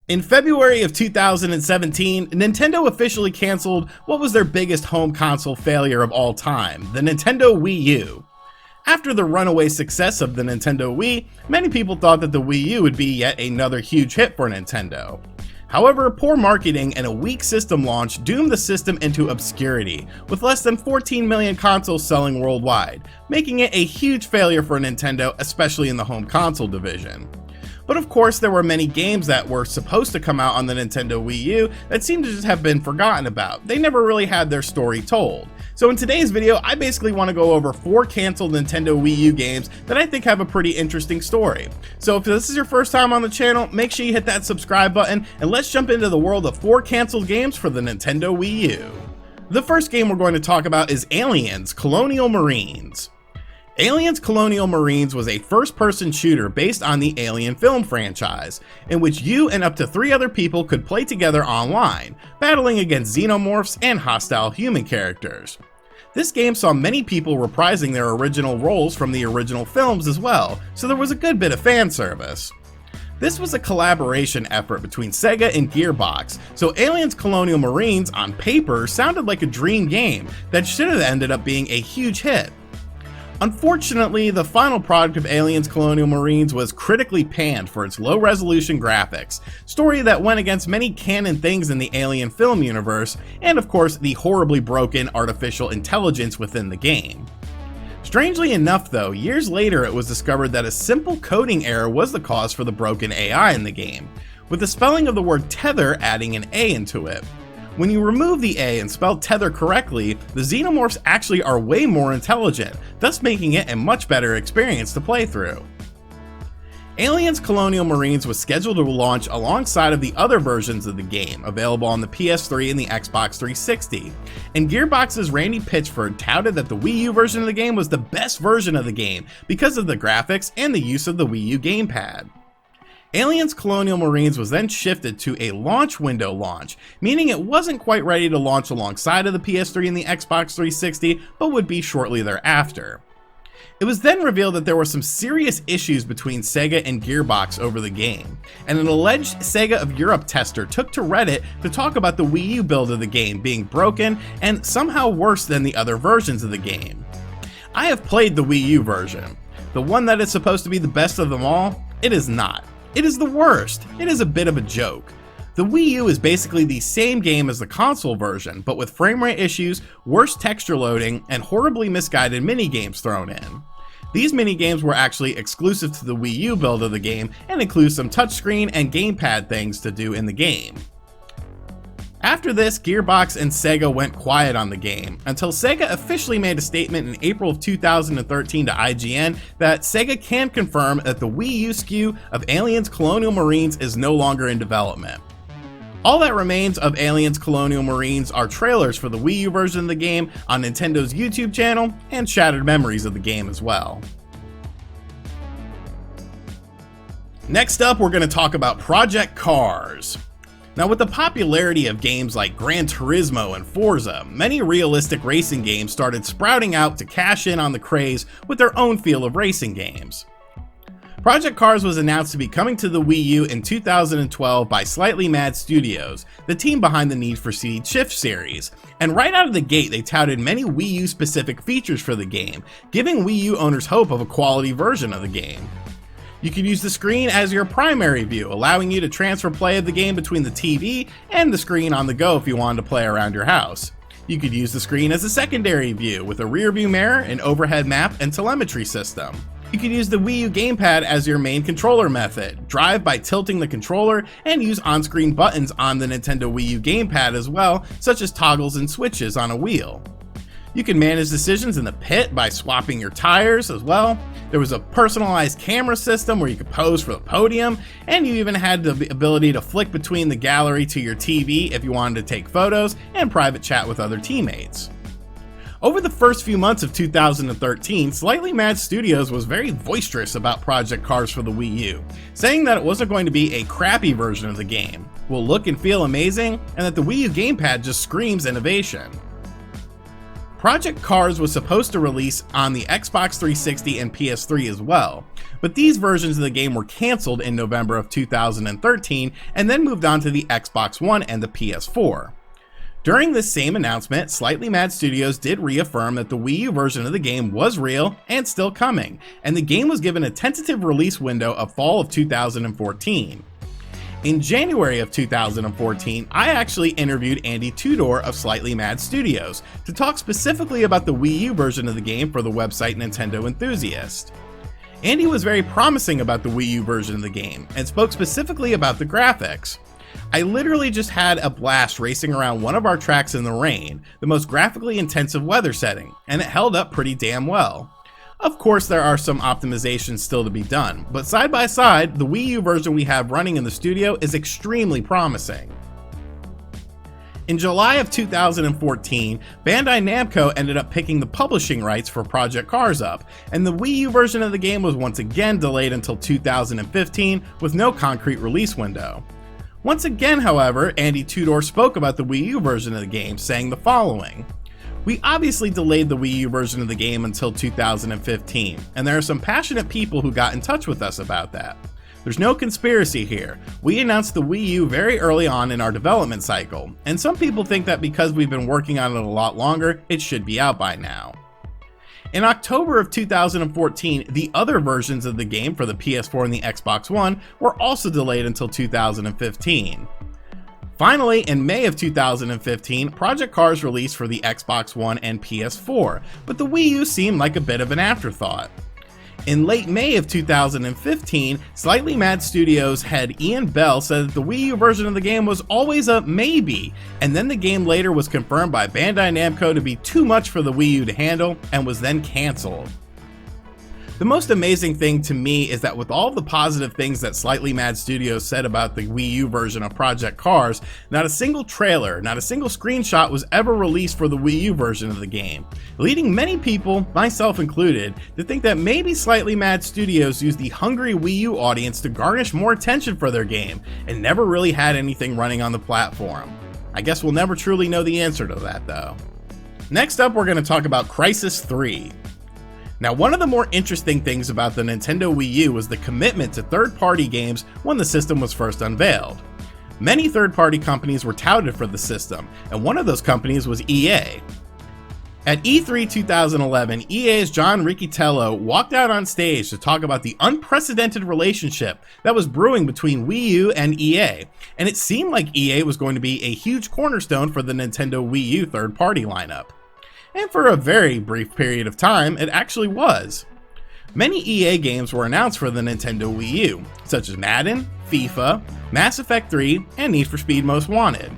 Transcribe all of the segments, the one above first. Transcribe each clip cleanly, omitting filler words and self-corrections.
In February of 2017, Nintendo officially canceled what was their biggest home console failure of all time, the Nintendo Wii U. After the runaway success of the Nintendo Wii, many people thought that the Wii U would be yet another huge hit for Nintendo. However, poor marketing and a weak system launch doomed the system into obscurity, with less than 14 million consoles selling worldwide, making it a huge failure for Nintendo, especially in the home console division. But of course, there were many games that were supposed to come out on the Nintendo Wii U that seem to just have been forgotten about. They never really had their story told. So in today's video, I basically want to go over 4 canceled Nintendo Wii U games that I think have a pretty interesting story. So if this is your first time on the channel, make sure you hit that subscribe button, and let's jump into the world of 4 canceled games for the Nintendo Wii U. The first game we're going to talk about is Aliens: Colonial Marines. Aliens: Colonial Marines was a first-person shooter based on the Alien film franchise, in which you and up to 3 other people could play together online, battling against xenomorphs and hostile human characters. This game saw many people reprising their original roles from the original films as well, so there was a good bit of fan service. This was a collaboration effort between Sega and Gearbox, so Aliens: Colonial Marines on paper sounded like a dream game that should have ended up being a huge hit. Unfortunately, the final product of Aliens: Colonial Marines was critically panned for its low-resolution graphics, story that went against many canon things in the Alien film universe, and of course the horribly broken artificial intelligence within the game. Strangely enough though, years later it was discovered that a simple coding error was the cause for the broken AI in the game, with the spelling of the word tether adding an A into it. When you remove the A and spell tether correctly, the xenomorphs actually are way more intelligent, thus making it a much better experience to play through. Aliens: Colonial Marines was scheduled to launch alongside of the other versions of the game, available on the PS3 and the Xbox 360, and Gearbox's Randy Pitchford touted that the Wii U version of the game was the best version of the game because of the graphics and the use of the Wii U gamepad. Aliens: Colonial Marines was then shifted to a launch window launch, meaning it wasn't quite ready to launch alongside of the PS3 and the Xbox 360, but would be shortly thereafter. It was then revealed that there were some serious issues between Sega and Gearbox over the game, and an alleged Sega of Europe tester took to Reddit to talk about the Wii U build of the game being broken and somehow worse than the other versions of the game. I have played the Wii U version. The one that is supposed to be the best of them all, it is not. It is the worst. It is a bit of a joke. The Wii U is basically the same game as the console version, but with frame rate issues, worse texture loading, and horribly misguided minigames thrown in. These minigames were actually exclusive to the Wii U build of the game and include some touchscreen and gamepad things to do in the game. After this, Gearbox and Sega went quiet on the game, until Sega officially made a statement in April of 2013 to IGN that Sega can confirm that the Wii U SKU of Aliens: Colonial Marines is no longer in development. All that remains of Aliens: Colonial Marines are trailers for the Wii U version of the game on Nintendo's YouTube channel, and shattered memories of the game as well. Next up, we're going to talk about Project Cars. Now, with the popularity of games like Gran Turismo and Forza, many realistic racing games started sprouting out to cash in on the craze with their own feel of racing games. Project Cars was announced to be coming to the Wii U in 2012 by Slightly Mad Studios, the team behind the Need for Speed Shift series, and right out of the gate they touted many Wii U specific features for the game, giving Wii U owners hope of a quality version of the game. You could use the screen as your primary view, allowing you to transfer play of the game between the TV and the screen on the go if you wanted to play around your house. You could use the screen as a secondary view with a rear view mirror, an overhead map, and telemetry system. You could use the Wii U gamepad as your main controller method, drive by tilting the controller, and use on-screen buttons on the Nintendo Wii U gamepad as well, such as toggles and switches on a wheel. You can manage decisions in the pit by swapping your tires as well. There was a personalized camera system where you could pose for the podium, and you even had the ability to flick between the gallery to your TV if you wanted to take photos and private chat with other teammates. Over the first few months of 2013, Slightly Mad Studios was very boisterous about Project Cars for the Wii U, saying that it wasn't going to be a crappy version of the game, will look and feel amazing, and that the Wii U gamepad just screams innovation. Project Cars was supposed to release on the Xbox 360 and PS3 as well, but these versions of the game were cancelled in November of 2013 and then moved on to the Xbox One and the PS4. During this same announcement, Slightly Mad Studios did reaffirm that the Wii U version of the game was real and still coming, and the game was given a tentative release window of fall of 2014. In January of 2014, I actually interviewed Andy Tudor of Slightly Mad Studios to talk specifically about the Wii U version of the game for the website Nintendo Enthusiast. Andy was very promising about the Wii U version of the game and spoke specifically about the graphics. I literally just had a blast racing around one of our tracks in the rain, the most graphically intensive weather setting, and it held up pretty damn well. Of course, there are some optimizations still to be done, but side by side, the Wii U version we have running in the studio is extremely promising. In July of 2014, Bandai Namco ended up picking the publishing rights for Project Cars up, and the Wii U version of the game was once again delayed until 2015 with no concrete release window. Once again, however, Andy Tudor spoke about the Wii U version of the game, saying the following: "We obviously delayed the Wii U version of the game until 2015, and there are some passionate people who got in touch with us about that. There's no conspiracy here. We announced the Wii U very early on in our development cycle, and some people think that because we've been working on it a lot longer, it should be out by now." In October of 2014, the other versions of the game for the PS4 and the Xbox One were also delayed until 2015. Finally, in May of 2015, Project Cars released for the Xbox One and PS4, but the Wii U seemed like a bit of an afterthought. In late May of 2015, Slightly Mad Studios head Ian Bell said that the Wii U version of the game was always a maybe, and then the game later was confirmed by Bandai Namco to be too much for the Wii U to handle and was then cancelled. The most amazing thing to me is that with all the positive things that Slightly Mad Studios said about the Wii U version of Project Cars, not a single trailer, not a single screenshot was ever released for the Wii U version of the game, leading many people, myself included, to think that maybe Slightly Mad Studios used the hungry Wii U audience to garnish more attention for their game, and never really had anything running on the platform. I guess we'll never truly know the answer to that though. Next up, we're going to talk about Crysis III. Now, one of the more interesting things about the Nintendo Wii U was the commitment to third-party games when the system was first unveiled. Many third-party companies were touted for the system, and one of those companies was EA. At E3 2011, EA's John Riccitiello walked out on stage to talk about the unprecedented relationship that was brewing between Wii U and EA, and it seemed like EA was going to be a huge cornerstone for the Nintendo Wii U third-party lineup. And for a very brief period of time, it actually was. Many EA games were announced for the Nintendo Wii U, such as Madden, FIFA, Mass Effect 3, and Need for Speed Most Wanted.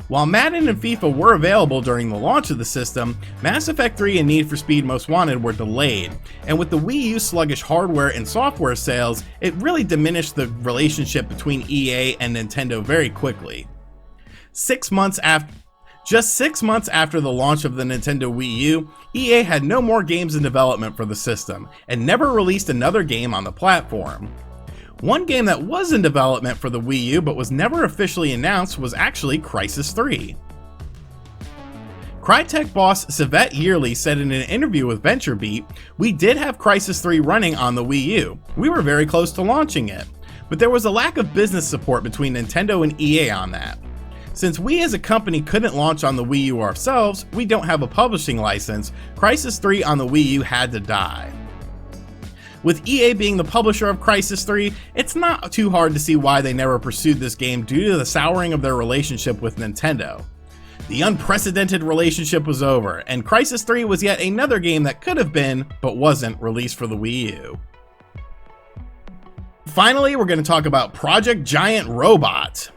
While Madden and FIFA were available during the launch of the system, Mass Effect 3 and Need for Speed Most Wanted were delayed, and with the Wii U's sluggish hardware and software sales, it really diminished the relationship between EA and Nintendo very quickly. Just 6 months after the launch of the Nintendo Wii U, EA had no more games in development for the system, and never released another game on the platform. One game that was in development for the Wii U but was never officially announced was actually Crysis III. Crytek boss Yvette Yearly said in an interview with VentureBeat, "We did have Crysis III running on the Wii U. We were very close to launching it, but there was a lack of business support between Nintendo and EA on that. Since we as a company couldn't launch on the Wii U ourselves, we don't have a publishing license, Crysis 3 on the Wii U had to die." With EA being the publisher of Crysis 3, it's not too hard to see why they never pursued this game due to the souring of their relationship with Nintendo. The unprecedented relationship was over, and Crysis 3 was yet another game that could have been, but wasn't, released for the Wii U. Finally, we're going to talk about Project Giant Robot.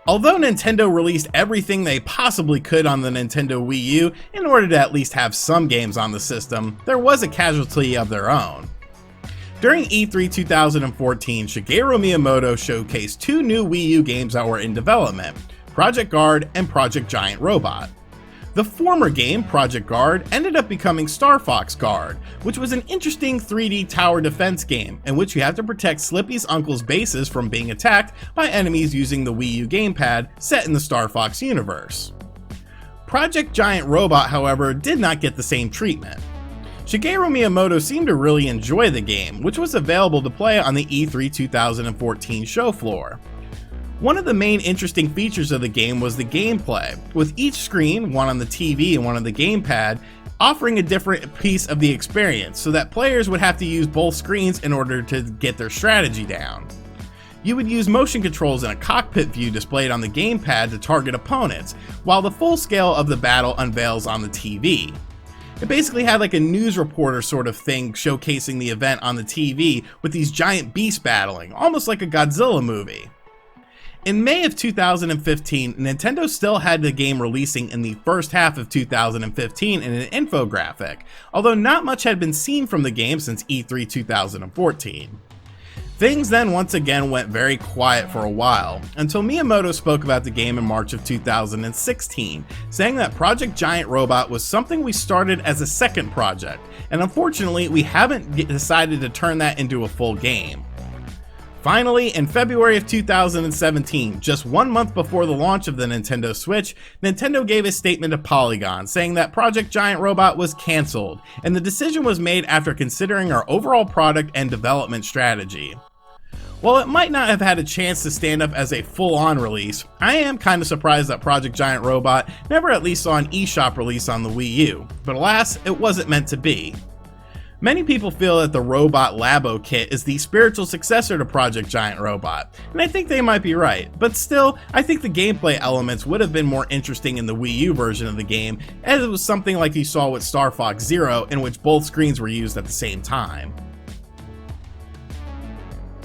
Although Nintendo released everything they possibly could on the Nintendo Wii U in order to at least have some games on the system, there was a casualty of their own. During E3 2014, Shigeru Miyamoto showcased two new Wii U games that were in development, Project Guard and Project Giant Robot. The former game, Project Guard, ended up becoming Star Fox Guard, which was an interesting 3D tower defense game in which you have to protect Slippy's uncle's bases from being attacked by enemies using the Wii U gamepad set in the Star Fox universe. Project Giant Robot, however, did not get the same treatment. Shigeru Miyamoto seemed to really enjoy the game, which was available to play on the E3 2014 show floor. One of the main interesting features of the game was the gameplay, with each screen, one on the TV and one on the gamepad, offering a different piece of the experience so that players would have to use both screens in order to get their strategy down. You would use motion controls in a cockpit view displayed on the gamepad to target opponents, while the full scale of the battle unveils on the TV. It basically had like a news reporter sort of thing showcasing the event on the TV with these giant beasts battling, almost like a Godzilla movie. In May of 2015, Nintendo still had the game releasing in the first half of 2015 in an infographic, although not much had been seen from the game since E3 2014. Things then once again went very quiet for a while, until Miyamoto spoke about the game in March of 2016, saying that Project Giant Robot was something we started as a second project, and unfortunately we haven't decided to turn that into a full game. Finally, in February of 2017, just 1 month before the launch of the Nintendo Switch, Nintendo gave a statement to Polygon saying that Project Giant Robot was cancelled, and the decision was made after considering our overall product and development strategy. While it might not have had a chance to stand up as a full-on release, I am kinda surprised that Project Giant Robot never at least saw an eShop release on the Wii U, but alas, it wasn't meant to be. Many people feel that the Robot Labo kit is the spiritual successor to Project Giant Robot, and I think they might be right, but still, I think the gameplay elements would have been more interesting in the Wii U version of the game, as it was something like you saw with Star Fox Zero, in which both screens were used at the same time.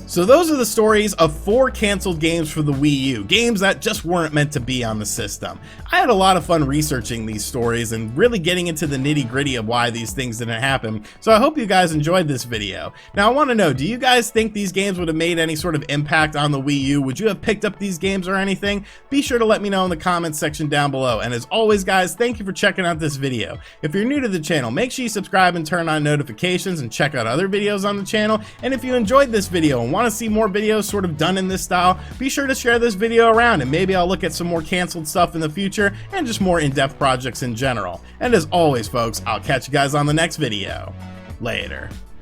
So those are the stories of 4 canceled games for the Wii U, games that just weren't meant to be on the system. I had a lot of fun researching these stories and really getting into the nitty-gritty of why these things didn't happen, so I hope you guys enjoyed this video. Now I want to know, do you guys think these games would have made any sort of impact on the Wii U? Would you have picked up these games or anything? Be sure to let me know in the comments section down below, and as always guys, thank you for checking out this video. If you're new to the channel, make sure you subscribe and turn on notifications and check out other videos on the channel, and if you enjoyed this video and want to see more videos sort of done in this style, be sure to share this video around and maybe I'll look at some more canceled stuff in the future and just more in-depth projects in general. And as always folks, I'll catch you guys on the next video. Later.